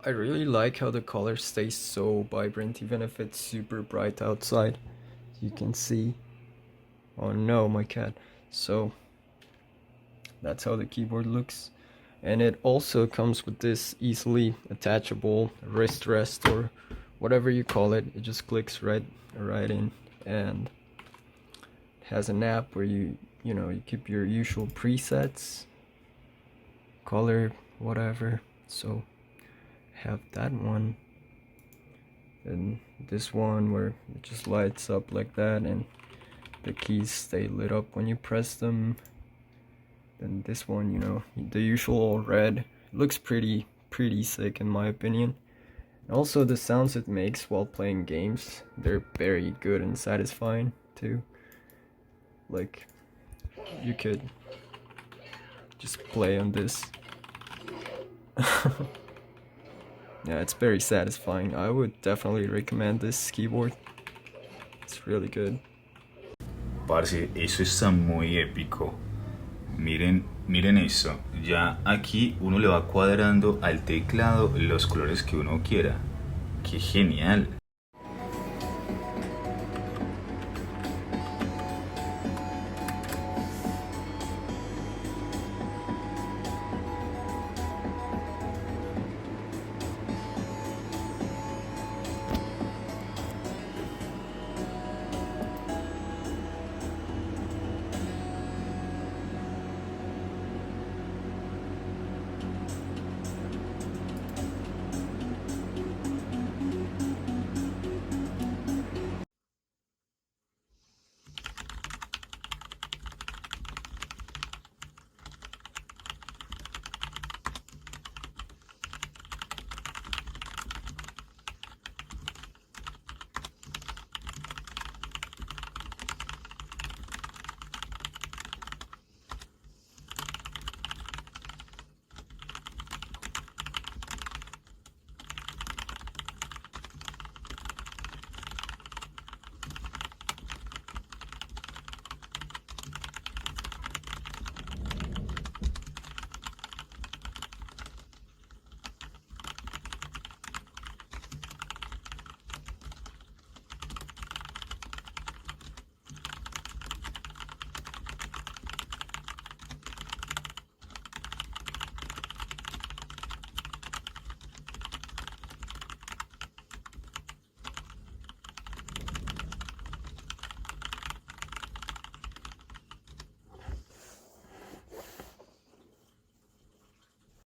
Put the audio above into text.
I really like how the color stays so vibrant even if it's super bright outside. You can see. Oh no, my cat. So that's how the keyboard looks. And it also comes with this easily attachable wrist rest or whatever you call it. It just clicks right in, and it has an app where you keep your usual presets, color, whatever. So have that one, and this one where it just lights up like that and the keys stay lit up when you press them. Then this one, the usual red. It looks pretty sick in my opinion. And also the sounds it makes while playing games, they're very good and satisfying too. Like, you could just play on this. Yeah, it's very satisfying. I would definitely recommend this keyboard. It's really good. Parce, eso está muy épico. Miren, miren eso. Ya aquí uno le va cuadrando al teclado los colores que uno quiera. ¡Qué genial!